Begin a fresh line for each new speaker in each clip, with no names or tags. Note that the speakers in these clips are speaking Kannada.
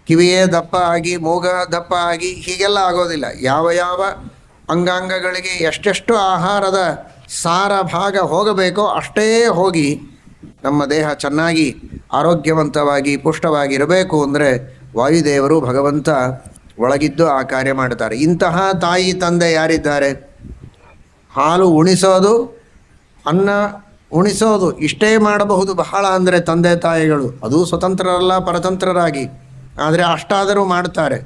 ಕಿವಿಯೇ ದಪ್ಪ ಆಗಿ ಮೂಗ ದಪ್ಪ ಆಗಿ ಹೀಗೆಲ್ಲ ಆಗೋದಿಲ್ಲ. ಯಾವ ಯಾವ ಅಂಗಾಂಗಗಳಿಗೆ ಎಷ್ಟೆಷ್ಟು ಆಹಾರದ ಸಾರ ಭಾಗ ಹೋಗಬೇಕೋ ಅಷ್ಟೇ ಹೋಗಿ ನಮ್ಮ ದೇಹ ಚೆನ್ನಾಗಿ ಆರೋಗ್ಯವಂತವಾಗಿ ಪುಷ್ಟವಾಗಿರಬೇಕು ಅಂದರೆ ವಾಯುದೇವರು ಭಗವಂತ ಒಳಗಿದ್ದು ಆ ಕಾರ್ಯ ಮಾಡ್ತಾರೆ. ಇಂತಹ ತಾಯಿ ತಂದೆ ಯಾರಿದ್ದಾರೆ? ಹಾಲು ಉಣಿಸೋದು, ಅನ್ನ ಉಣಿಸೋದು ಇಷ್ಟೇ ಮಾಡಬಹುದು ಬಹಳ ಅಂದರೆ ತಂದೆ ತಾಯಿಗಳು. ಅದು ಸ್ವತಂತ್ರರಲ್ಲ, ಪರತಂತ್ರರಾಗಿ. ಆದರೆ ಅಷ್ಟಾದರೂ ಮಾಡ್ತಾರೆ.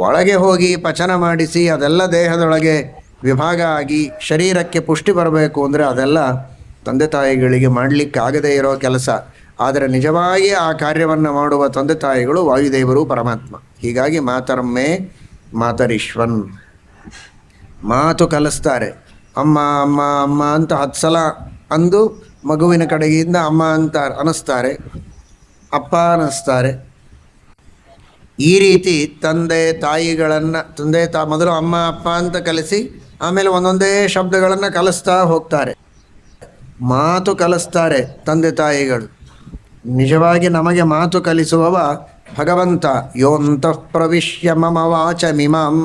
ಒಳಗೆ ಹೋಗಿ ಪಚನ ಮಾಡಿಸಿ ಅದೆಲ್ಲ ದೇಹದೊಳಗೆ ವಿಭಾಗ ಆಗಿ ಶರೀರಕ್ಕೆ ಪುಷ್ಟಿ ಬರಬೇಕು ಅಂದರೆ ಅದೆಲ್ಲ ತಂದೆ ತಾಯಿಗಳಿಗೆ ಮಾಡಲಿಕ್ಕಾಗದೇ ಇರೋ ಕೆಲಸ. ಆದರೆ ನಿಜವಾಗಿ ಆ ಕಾರ್ಯವನ್ನು ಮಾಡುವ ತಂದೆ ತಾಯಿಗಳು ವಾಯುದೇವರು, ಪರಮಾತ್ಮ. ಹೀಗಾಗಿ ಮಾತರಮ್ಮೆ ಮಾತರಿಶ್ವನ್ ಮಾತು ಕಲಿಸ್ತಾರೆ. ಅಮ್ಮ ಅಮ್ಮ ಅಮ್ಮ ಅಂತ 10 ಸಲ ಅಂದು ಮಗುವಿನ ಕಡೆಗಿಂದ ಅಮ್ಮ ಅಂತ ಅನ್ನಿಸ್ತಾರೆ, ಅಪ್ಪ ಅನ್ನಿಸ್ತಾರೆ. ಈ ರೀತಿ ತಂದೆ ತಾಯಿಗಳನ್ನು ಮೊದಲು ಅಮ್ಮ ಅಪ್ಪ ಅಂತ ಕಲಿಸಿ ಆಮೇಲೆ ಒಂದೊಂದೇ ಶಬ್ದಗಳನ್ನು ಕಲಿಸ್ತಾ ಹೋಗ್ತಾರೆ. ಮಾತು ಕಲಿಸ್ತಾರೆ ತಂದೆ ತಾಯಿಗಳು. ನಿಜವಾಗಿ ನಮಗೆ ಮಾತು ಕಲಿಸುವವ ಭಗವಂತ. ಯೋಂತಃ ಪ್ರವಿಶ್ಯ ಮಮ ವಾಚಮಿಮಾಂ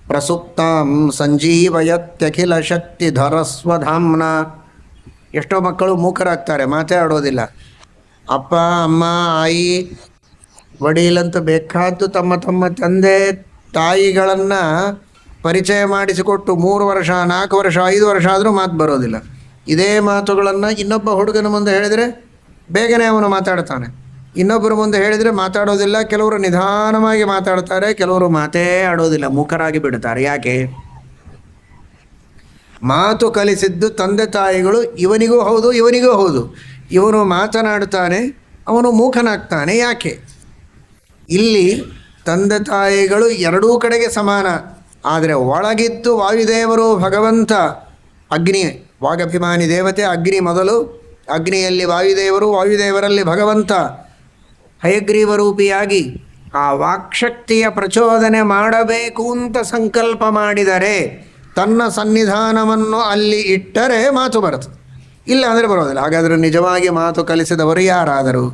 ಪ್ರಸುಪ್ತಾಂ ಸಂಜೀವಯತ್ಯಖಿಲ ಶಕ್ತಿಧರಸ್ವಧಾಮ್ನ. ಎಷ್ಟೋ ಮಕ್ಕಳು ಮೂಕರಾಗ್ತಾರೆ, ಮಾತೇ ಆಡೋದಿಲ್ಲ. ಅಪ್ಪ ಅಮ್ಮ ಆಯಿ ವಡೀಲಂತ ಬೇಕಾದ್ದು ತಮ್ಮ ತಮ್ಮ ತಂದೆ ತಾಯಿಗಳನ್ನು ಪರಿಚಯ ಮಾಡಿಸಿಕೊಟ್ಟು 3 ವರ್ಷ 4 ವರ್ಷ 5 ವರ್ಷ ಆದರೂ ಮಾತು ಬರೋದಿಲ್ಲ. ಇದೇ ಮಾತುಗಳನ್ನು ಇನ್ನೊಬ್ಬ ಹುಡುಗನ ಮುಂದೆ ಹೇಳಿದರೆ ಬೇಗನೆ ಅವನು ಮಾತಾಡ್ತಾನೆ. ಇನ್ನೊಬ್ಬರ ಮುಂದೆ ಹೇಳಿದರೆ ಮಾತಾಡೋದಿಲ್ಲ. ಕೆಲವರು ನಿಧಾನವಾಗಿ ಮಾತಾಡ್ತಾರೆ, ಕೆಲವರು ಮಾತೇ ಆಡೋದಿಲ್ಲ, ಮೂಕರಾಗಿ ಬಿಡ್ತಾರೆ. ಯಾಕೆ? ಮಾತು ಕಲಿಸಿದ್ದು ತಂದೆ ತಾಯಿಗಳು. ಇವನಿಗೂ ಹೌದು ಇವನಿಗೂ ಹೌದು. ಇವನು ಮಾತನಾಡ್ತಾನೆ, ಅವನು ಮೂಕನಾಗ್ತಾನೆ. ಯಾಕೆ? ಇಲ್ಲಿ ತಂದೆ ತಾಯಿಗಳು ಎರಡೂ ಕಡೆಗೆ ಸಮಾನ. ಆದರೆ ಒಳಗಿದ್ದು ವಾಯುದೇವರು ಭಗವಂತ. ಅಗ್ನಿ ವಾಗಭಿಮಾನಿ ದೇವತೆ, ಅಗ್ನಿ ಮೊದಲು. ಅಗ್ನಿಯಲ್ಲಿ ವಾಯುದೇವರು, ವಾಯುದೇವರಲ್ಲಿ ಭಗವಂತ ಹಯಗ್ರೀವ ರೂಪಿಯಾಗಿ ಆ ವಾಕ್ಶಕ್ತಿಯ ಪ್ರಚೋದನೆ ಮಾಡಬೇಕು ಅಂತ ಸಂಕಲ್ಪ ಮಾಡಿದರೆ ತನ್ನ ಸನ್ನಿಧಾನವನ್ನು ಅಲ್ಲಿ ಇಟ್ಟರೆ ಮಾತು ಬರುತ್ತದೆ, ಇಲ್ಲ ಅಂದರೆ ಬರೋದಿಲ್ಲ. ಹಾಗಾದರೆ ನಿಜವಾಗಿ ಮಾತು ಕಲಿಸಿದವರು ಯಾರಾದರು?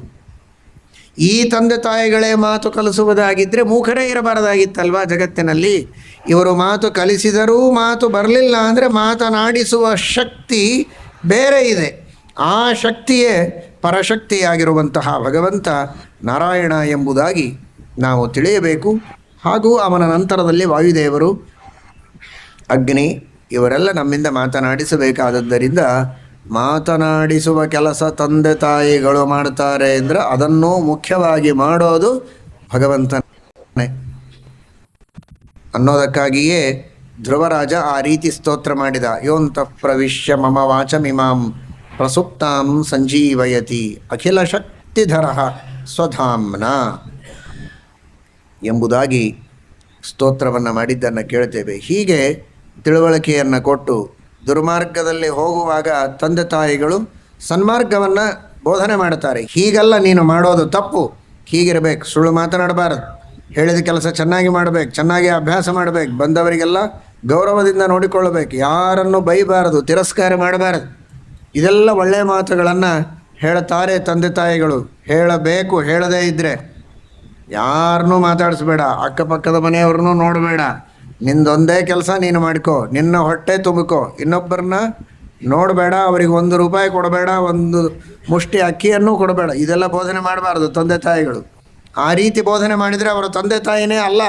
ಈ ತಂದೆ ತಾಯಿಗಳೇ ಮಾತು ಕಲಿಸುವುದಾಗಿದ್ದರೆ ಮೂಕರೇ ಇರಬಾರದಾಗಿತ್ತಲ್ವ ಜಗತ್ತಿನಲ್ಲಿ. ಇವರು ಮಾತು ಕಲಿಸಿದರೂ ಮಾತು ಬರಲಿಲ್ಲ ಅಂದರೆ ಮಾತನಾಡಿಸುವ ಶಕ್ತಿ ಬೇರೆ ಇದೆ. ಆ ಶಕ್ತಿಯೇ ಪರಶಕ್ತಿಯಾಗಿರುವಂತಹ ಭಗವಂತ ನಾರಾಯಣ ಎಂಬುದಾಗಿ ನಾವು ತಿಳಿಯಬೇಕು. ಹಾಗೂ ಅವನ ನಂತರದಲ್ಲಿ ವಾಯುದೇವರು, ಅಗ್ನಿ ಇವರೆಲ್ಲ ನಮ್ಮಿಂದ ಮಾತನಾಡಿಸಬೇಕಾದದ್ದರಿಂದ ಮಾತನಾಡಿಸುವ ಕೆಲಸ ತಂದೆ ತಾಯಿಗಳು ಮಾಡ್ತಾರೆ ಅಂದರೆ ಅದನ್ನು ಮುಖ್ಯವಾಗಿ ಮಾಡೋದು ಭಗವಂತನೇ ಅನ್ನೋದಕ್ಕಾಗಿಯೇ ಧ್ರುವರಾಜ ಆ ರೀತಿ ಸ್ತೋತ್ರ ಮಾಡಿದ. ಯೋಂತಃ ಪ್ರವಿಶ್ಯ ಮಮ ವಾಚಮಿಮಾಂ ಪ್ರಸುಪ್ತಾಂ ಸಂಜೀವಯತಿ ಅಖಿಲ ಶಕ್ತಿಧರಃ ಸ್ವಧಾಮ್ನ ಎಂಬುದಾಗಿ ಸ್ತೋತ್ರವನ್ನು ಮಾಡಿದ್ದನ್ನು ಕೇಳ್ತೇವೆ. ಹೀಗೆ ತಿಳುವಳಿಕೆಯನ್ನು ಕೊಟ್ಟು ದುರ್ಮಾರ್ಗದಲ್ಲಿ ಹೋಗುವಾಗ ತಂದೆ ತಾಯಿಗಳು ಸನ್ಮಾರ್ಗವನ್ನು ಬೋಧನೆ ಮಾಡ್ತಾರೆ. ಹೀಗಲ್ಲ ನೀನು ಮಾಡೋದು ತಪ್ಪು, ಹೀಗಿರಬೇಕು, ಸುಳ್ಳು ಮಾತನಾಡಬಾರದು, ಹೇಳಿದ ಕೆಲಸ ಚೆನ್ನಾಗಿ ಮಾಡಬೇಕು, ಚೆನ್ನಾಗಿ ಅಭ್ಯಾಸ ಮಾಡಬೇಕು, ಬಂದವರಿಗೆಲ್ಲ ಗೌರವದಿಂದ ನೋಡಿಕೊಳ್ಳಬೇಕು, ಯಾರನ್ನು ಬೈಬಾರದು, ತಿರಸ್ಕಾರ ಮಾಡಬಾರದು. ಇದೆಲ್ಲ ಒಳ್ಳೆಯ ಮಾತುಗಳನ್ನು ಹೇಳ್ತಾರೆ ತಂದೆ ತಾಯಿಗಳು. ಹೇಳಬೇಕು. ಹೇಳದೇ ಇದ್ದರೆ ಯಾರನ್ನೂ ಮಾತಾಡಿಸ್ಬೇಡ, ಅಕ್ಕಪಕ್ಕದ ಮನೆಯವ್ರನ್ನೂ ನೋಡಬೇಡ, ನಿಂದೊಂದೇ ಕೆಲಸ ನೀನು ಮಾಡಿಕೋ, ನಿನ್ನ ಹೊಟ್ಟೆ ತುಂಬಿಕೋ, ಇನ್ನೊಬ್ಬರನ್ನ ನೋಡಬೇಡ, ಅವರಿಗೆ 1 ರೂಪಾಯಿ ಕೊಡಬೇಡ, 1 ಮುಷ್ಟಿ ಅಕ್ಕಿಯನ್ನು ಕೊಡಬೇಡ. ಇದೆಲ್ಲ ಬೋಧನೆ ಮಾಡಬಾರ್ದು ತಂದೆ ತಾಯಿಗಳು. ಆ ರೀತಿ ಬೋಧನೆ ಮಾಡಿದರೆ ಅವರ ತಂದೆ ತಾಯಿನೇ ಅಲ್ಲ.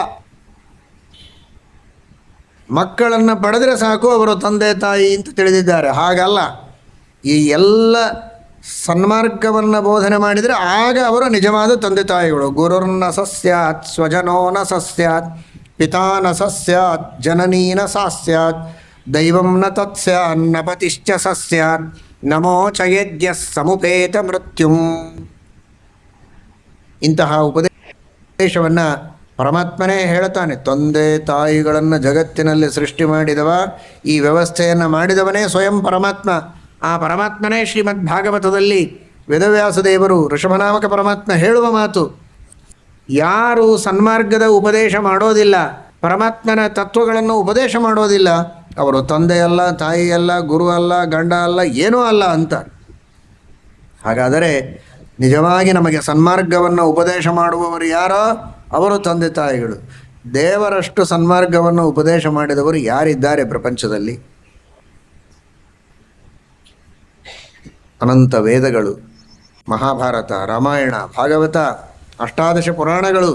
ಮಕ್ಕಳನ್ನು ಪಡೆದರೆ ಸಾಕು ಅವರು ತಂದೆ ತಾಯಿ ಅಂತ ತಿಳಿದಿದ್ದಾರೆ. ಹಾಗಲ್ಲ. ಈ ಎಲ್ಲ ಸನ್ಮಾರ್ಗವನ್ನು ಬೋಧನೆ ಮಾಡಿದರೆ ಆಗ ಅವರು ನಿಜವಾದ ತಂದೆ ತಾಯಿಗಳು. ಗುರುರ್ನ ಸಸ್ಯಾತ್ ಸ್ವಜನೋ ನ ಸಸ್ಯಾತ್ ಪಿತಾ ನ ಸಸ್ಯಾತ್ ಜನನೀ ನ ಸಾಸ್ಯಾತ್ ದೈವಂ ನ ತತ್ಸ್ಯಾತ್ ನ ಪತಿಶ್ಚ ಸಸ್ಯಾತ್ ನಮೋ ಚಯೇದ್ಯ ಸಮುಪೇತ ಮೃತ್ಯುಂ. ಇಂತಹ ಉಪದೇಶವನ್ನು ಪರಮಾತ್ಮನೇ ಹೇಳ್ತಾನೆ. ತಂದೆ ತಾಯಿಗಳನ್ನು ಜಗತ್ತಿನಲ್ಲಿ ಸೃಷ್ಟಿ ಮಾಡಿದವ, ಈ ವ್ಯವಸ್ಥೆಯನ್ನು ಮಾಡಿದವನೇ ಸ್ವಯಂ ಪರಮಾತ್ಮ. ಆ ಪರಮಾತ್ಮನೇ ಶ್ರೀಮದ್ ಭಾಗವತದಲ್ಲಿ ವೇದವ್ಯಾಸದೇವರು ಋಷಭನಾಮಕ ಪರಮಾತ್ಮ ಹೇಳುವ ಮಾತು, ಯಾರು ಸನ್ಮಾರ್ಗದ ಉಪದೇಶ ಮಾಡೋದಿಲ್ಲ, ಪರಮಾತ್ಮನ ತತ್ವಗಳನ್ನು ಉಪದೇಶ ಮಾಡೋದಿಲ್ಲ, ಅವರು ತಂದೆಯಲ್ಲ, ತಾಯಿಯಲ್ಲ, ಗುರು ಅಲ್ಲ, ಗಂಡ ಅಲ್ಲ, ಏನೂ ಅಲ್ಲ ಅಂತ. ಹಾಗಾದರೆ ನಿಜವಾಗಿ ನಮಗೆ ಸನ್ಮಾರ್ಗವನ್ನು ಉಪದೇಶ ಮಾಡುವವರು ಯಾರೋ ಅವರು ತಂದೆ ತಾಯಿಗಳು. ದೇವರಷ್ಟು ಸನ್ಮಾರ್ಗವನ್ನು ಉಪದೇಶ ಮಾಡಿದವರು ಯಾರಿದ್ದಾರೆ ಪ್ರಪಂಚದಲ್ಲಿ? ಅನಂತ ವೇದಗಳು, ಮಹಾಭಾರತ, ರಾಮಾಯಣ, ಭಾಗವತ, ಅಷ್ಟಾದಶ ಪುರಾಣಗಳು,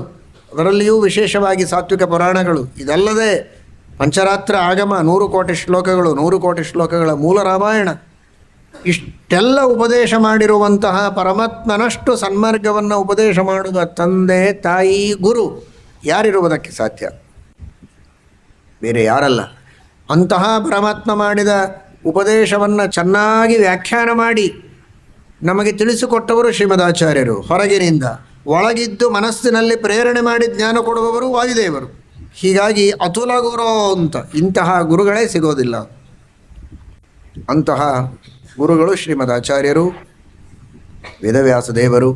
ಅದರಲ್ಲಿಯೂ ವಿಶೇಷವಾಗಿ ಸಾತ್ವಿಕ ಪುರಾಣಗಳು, ಇದಲ್ಲದೆ ಪಂಚರಾತ್ರ ಆಗಮ, 100 ಕೋಟಿ ಶ್ಲೋಕಗಳು, 100 ಕೋಟಿ ಶ್ಲೋಕಗಳ ಮೂಲ ರಾಮಾಯಣ, ಇಷ್ಟೆಲ್ಲ ಉಪದೇಶ ಮಾಡಿರುವಂತಹ ಪರಮಾತ್ಮನಷ್ಟು ಸನ್ಮಾರ್ಗವನ್ನು ಉಪದೇಶ ಮಾಡುವ ತಂದೆ ತಾಯಿ ಗುರು ಯಾರಿರುವುದಕ್ಕೆ ಸಾಧ್ಯ? ಬೇರೆ ಯಾರಲ್ಲ. ಅಂತಹ ಪರಮಾತ್ಮ ಮಾಡಿದ ಉಪದೇಶವನ್ನು ಚೆನ್ನಾಗಿ ವ್ಯಾಖ್ಯಾನ ಮಾಡಿ ನಮಗೆ ತಿಳಿಸಿಕೊಟ್ಟವರು ಶ್ರೀಮದಾಚಾರ್ಯರು. ಹೊರಗಿನಿಂದ ಒಳಗಿದ್ದು ಮನಸ್ಸಿನಲ್ಲಿ ಪ್ರೇರಣೆ ಮಾಡಿ ಜ್ಞಾನ ಕೊಡುವವರು ವಾಯುದೇವರು. ಹೀಗಾಗಿ ಅತುಲ ಗುರು ಅಂತ ಇಂತಹ ಗುರುಗಳೇ ಸಿಗೋದಿಲ್ಲ. ಅಂತಹ ಗುರುಗಳು ಶ್ರೀಮದಾಚಾರ್ಯರು, ವೇದವ್ಯಾಸ ದೇವರು.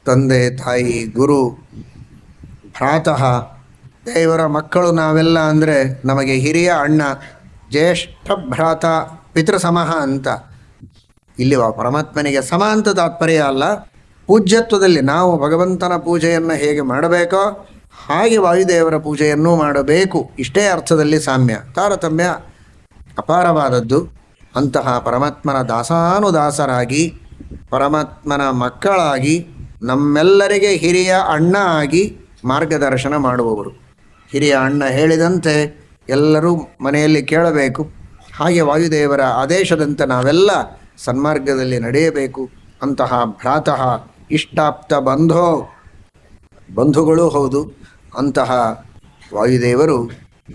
ತಂದೆ ತಾಯಿ ಗುರು ಭ್ರಾತಃ, ದೇವರ ಮಕ್ಕಳು ನಾವೆಲ್ಲ ಅಂದರೆ ನಮಗೆ ಹಿರಿಯ ಅಣ್ಣ, ಜ್ಯೇಷ್ಠ ಭ್ರಾತ, ಪಿತೃಸಮಃ ಅಂತ. ಇಲ್ಲಿ ಪರಮಾತ್ಮನಿಗೆ ಸಮ ಅಂತ ತಾತ್ಪರ್ಯ ಅಲ್ಲ. ಪೂಜ್ಯತ್ವದಲ್ಲಿ ನಾವು ಭಗವಂತನ ಪೂಜೆಯನ್ನು ಹೇಗೆ ಮಾಡಬೇಕೋ ಹಾಗೆ ವಾಯುದೇವರ ಪೂಜೆಯನ್ನೂ ಮಾಡಬೇಕು. ಇಷ್ಟೇ ಅರ್ಥದಲ್ಲಿ ಸಾಮ್ಯ, ತಾರತಮ್ಯ ಅಪಾರವಾದದ್ದು. ಅಂತಹ ಪರಮಾತ್ಮನ ದಾಸಾನುದಾಸರಾಗಿ, ಪರಮಾತ್ಮನ ಮಕ್ಕಳಾಗಿ, ನಮ್ಮೆಲ್ಲರಿಗೆ ಹಿರಿಯ ಅಣ್ಣ ಆಗಿ ಮಾರ್ಗದರ್ಶನ ಮಾಡುವವರು. ಹಿರಿಯ ಅಣ್ಣ ಹೇಳಿದಂತೆ ಎಲ್ಲರೂ ಮನೆಯಲ್ಲಿ ಕೇಳಬೇಕು. ಹಾಗೆ ವಾಯುದೇವರ ಆದೇಶದಂತೆ ನಾವೆಲ್ಲ ಸನ್ಮಾರ್ಗದಲ್ಲಿ ನಡೆಯಬೇಕು. ಅಂತಹ ಭ್ರಾತಃ, ಇಷ್ಟಾಪ್ತ ಬಂಧುಗಳೂ ಹೌದು. ಅಂತಹ ವಾಯುದೇವರು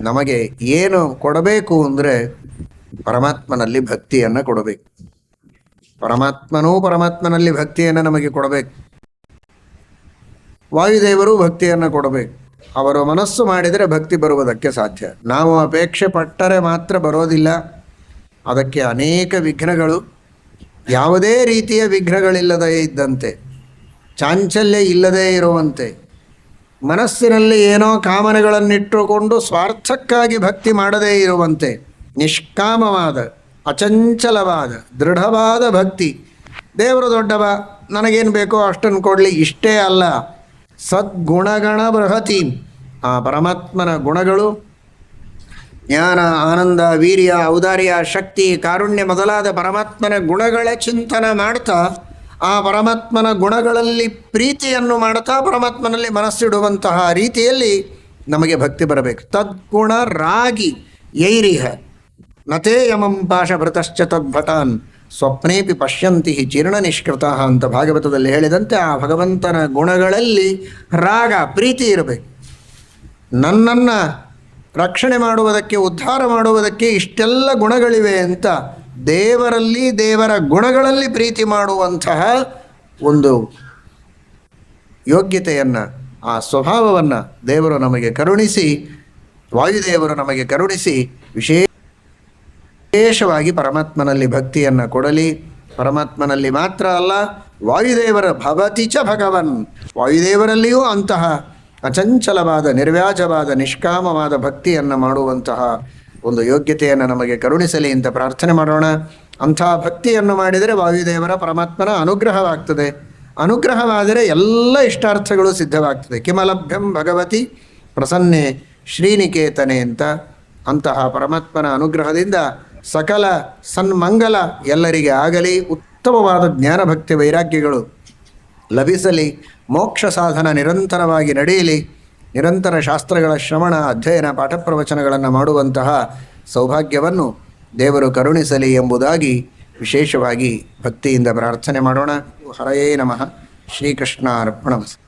ನಮಗೆ ಏನು ಕೊಡಬೇಕು ಅಂದರೆ ಪರಮಾತ್ಮನಲ್ಲಿ ಭಕ್ತಿಯನ್ನು ಕೊಡಬೇಕು. ಪರಮಾತ್ಮನಲ್ಲಿ ಭಕ್ತಿಯನ್ನು ನಮಗೆ ಕೊಡಬೇಕು. ವಾಯುದೇವರು ಭಕ್ತಿಯನ್ನು ಕೊಡಬೇಕು. ಅವರು ಮನಸ್ಸು ಮಾಡಿದರೆ ಭಕ್ತಿ ಬರುವುದಕ್ಕೆ ಸಾಧ್ಯ. ನಾವು ಅಪೇಕ್ಷೆ ಪಟ್ಟರೆ ಮಾತ್ರ ಬರೋದಿಲ್ಲ. ಅದಕ್ಕೆ ಅನೇಕ ವಿಘ್ನಗಳು, ಯಾವುದೇ ರೀತಿಯ ವಿಘ್ನಗಳಿಲ್ಲದೇ ಇದ್ದಂತೆ, ಚಾಂಚಲ್ಯ ಇಲ್ಲದೇ ಇರುವಂತೆ, ಮನಸ್ಸಿನಲ್ಲಿ ಏನೋ ಕಾಮನೆಗಳನ್ನಿಟ್ಟುಕೊಂಡು ಸ್ವಾರ್ಥಕ್ಕಾಗಿ ಭಕ್ತಿ ಮಾಡದೇ ಇರುವಂತೆ, ನಿಷ್ಕಾಮವಾದ, ಅಚಂಚಲವಾದ, ದೃಢವಾದ ಭಕ್ತಿ. ದೇವರು ದೊಡ್ಡವ, ನನಗೇನು ಬೇಕೋ ಅಷ್ಟನ್ನು ಕೊಡಲಿ, ಇಷ್ಟೇ ಅಲ್ಲ, ಸದ್ಗುಣಗಣ ಬೃಹತಿ, ಆ ಪರಮಾತ್ಮನ ಗುಣಗಳು, ಜ್ಞಾನ, ಆನಂದ, ವೀರ್ಯ, ಔದಾರ್ಯ, ಶಕ್ತಿ, ಕಾರುಣ್ಯ ಮೊದಲಾದ ಪರಮಾತ್ಮನ ಗುಣಗಳ ಚಿಂತನ ಮಾಡ್ತಾ, ಆ ಪರಮಾತ್ಮನ ಗುಣಗಳಲ್ಲಿ ಪ್ರೀತಿಯನ್ನು ಮಾಡ್ತಾ ಪರಮಾತ್ಮನಲ್ಲಿ ಮನಸ್ಸಿಡುವಂತಹ ರೀತಿಯಲ್ಲಿ ನಮಗೆ ಭಕ್ತಿ ಬರಬೇಕು. ತದ್ಗುಣ ರಾಗಿ ಯೈರಿಹ ನತೇ ಯಮಂ ಪಾಶಭೃತಶ್ಚ ತದ್ಭಟಾನ್ ಸ್ವಪ್ನೇಪಿ ಪಶ್ಯಂತಿ ಜೀರ್ಣ ನಿಷ್ಕೃತ ಅಂತ ಭಾಗವತದಲ್ಲಿ ಹೇಳಿದಂತೆ ಆ ಭಗವಂತನ ಗುಣಗಳಲ್ಲಿ ರಾಗ, ಪ್ರೀತಿ ಇರಬೇಕು. ನನ್ನನ್ನು ರಕ್ಷಣೆ ಮಾಡುವುದಕ್ಕೆ, ಉದ್ಧಾರ ಮಾಡುವುದಕ್ಕೆ ಇಷ್ಟೆಲ್ಲ ಗುಣಗಳಿವೆ ಅಂತ ದೇವರಲ್ಲಿ, ದೇವರ ಗುಣಗಳಲ್ಲಿ ಪ್ರೀತಿ ಮಾಡುವಂತಹ ಒಂದು ಯೋಗ್ಯತೆಯನ್ನು, ಆ ಸ್ವಭಾವವನ್ನು ದೇವರು ನಮಗೆ ಕರುಣಿಸಿ, ವಾಯುದೇವರು ನಮಗೆ ಕರುಣಿಸಿ ವಿಶೇಷವಾಗಿ ಪರಮಾತ್ಮನಲ್ಲಿ ಭಕ್ತಿಯನ್ನು ಕೊಡಲಿ. ಪರಮಾತ್ಮನಲ್ಲಿ ಮಾತ್ರ ಅಲ್ಲ, ವಾಯುದೇವರ ಭವತಿ ಚ ಭಗವನ್, ವಾಯುದೇವರಲ್ಲಿಯೂ ಅಂತಹ ಅಚಂಚಲವಾದ, ನಿರ್ವ್ಯಾಜವಾದ, ನಿಷ್ಕಾಮವಾದ ಭಕ್ತಿಯನ್ನು ಮಾಡುವಂತಹ ಒಂದು ಯೋಗ್ಯತೆಯನ್ನು ನಮಗೆ ಕರುಣಿಸಲಿ ಅಂತ ಪ್ರಾರ್ಥನೆ ಮಾಡೋಣ. ಅಂಥ ಭಕ್ತಿಯನ್ನು ಮಾಡಿದರೆ ವಾಯುದೇವರ, ಪರಮಾತ್ಮನ ಅನುಗ್ರಹವಾಗ್ತದೆ. ಅನುಗ್ರಹವಾದರೆ ಎಲ್ಲ ಇಷ್ಟಾರ್ಥಗಳು ಸಿದ್ಧವಾಗ್ತದೆ. ಕಿಮಲಭ್ಯಂ ಭಗವತಿ ಪ್ರಸನ್ನೆ ಶ್ರೀನಿಕೇತನೆ ಅಂತ. ಅಂತಹ ಪರಮಾತ್ಮನ ಅನುಗ್ರಹದಿಂದ ಸಕಲ ಸನ್ಮಂಗಲ ಎಲ್ಲರಿಗೆ ಆಗಲಿ. ಉತ್ತಮವಾದ ಜ್ಞಾನಭಕ್ತಿ ವೈರಾಗ್ಯಗಳು ಲಭಿಸಲಿ. ಮೋಕ್ಷ ಸಾಧನ ನಿರಂತರವಾಗಿ ನಡೆಯಲಿ. ನಿರಂತರ ಶಾಸ್ತ್ರಗಳ ಶ್ರವಣ, ಅಧ್ಯಯನ, ಪಾಠ ಪ್ರವಚನಗಳನ್ನು ಮಾಡುವಂತಹ ಸೌಭಾಗ್ಯವನ್ನು ದೇವರು ಕರುಣಿಸಲಿ ಎಂಬುದಾಗಿ ವಿಶೇಷವಾಗಿ ಭಕ್ತಿಯಿಂದ ಪ್ರಾರ್ಥನೆ ಮಾಡೋಣ. ಹರಯೇ ನಮಃ. ಶ್ರೀಕೃಷ್ಣ ಅರ್ಪಣಮಸ್ತು.